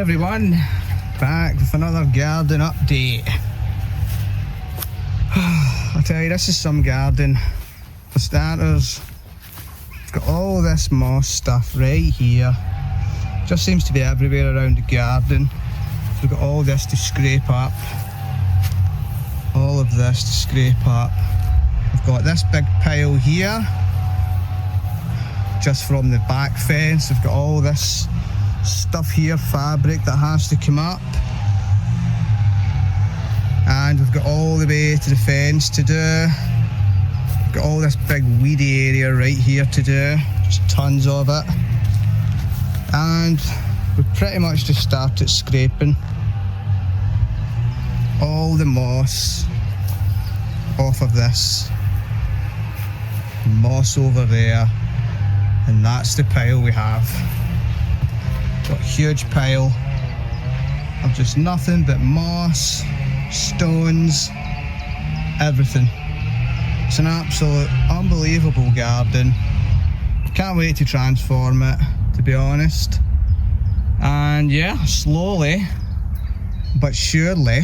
everyone, back with another garden update. I tell you, this is some garden. For starters, we've got all this moss stuff right here. Just seems to be everywhere around the garden. We've got all this to scrape up. All of this to scrape up. We've got this big pile here, just from the back fence. We've got all this stuff here, fabric that has to come up. And we've got all the way to the fence to do. We've got all this big weedy area right here to do, just tons of it. And we've pretty much just started scraping all the moss off of this. Moss over there, and that's the pile we have. Got a huge pile of just nothing but moss, stones, everything. It's an absolute unbelievable garden. Can't wait to transform it, to be honest. And yeah, slowly but surely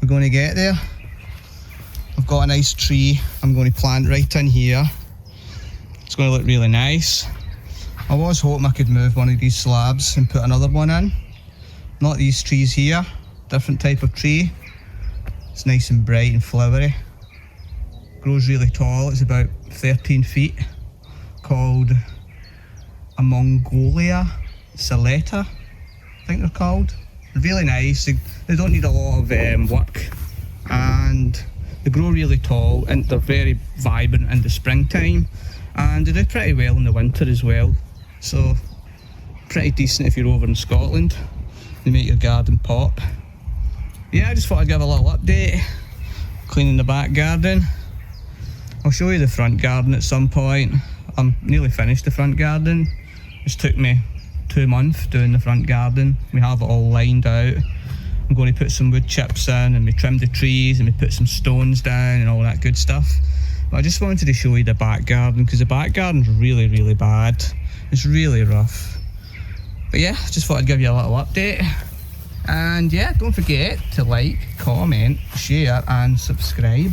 we're going to get there. I've got a nice tree I'm going to plant right in here. It's going to look really nice. I was hoping I could move one of these slabs and put another one in. Not these trees here, different type of tree. It's nice and bright and flowery. Grows really tall, it's about 13 feet. Called a Mongolia Saleta, I think they're called. They're really nice, they don't need a lot of work. And they grow really tall and they're very vibrant in the springtime, and they do pretty well in the winter as well. So pretty decent if you're over in Scotland. They make your garden pop. Yeah, I just thought I'd give a little update. Cleaning the back garden. I'll show you the front garden at some point. I'm nearly finished the front garden. It's took me 2 months doing the front garden. We have it all lined out. I'm going to put some wood chips in, and we trimmed the trees, and we put some stones down and all that good stuff. But I just wanted to show you the back garden, because the back garden's really, really bad. It's really rough. But yeah, just thought I'd give you a little update. And yeah, don't forget to like, comment, share and subscribe.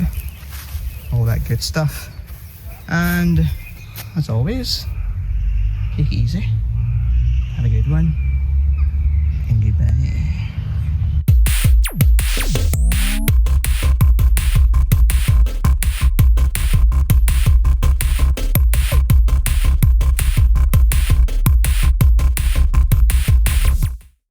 All that good stuff. And as always, take it easy. Have a good one.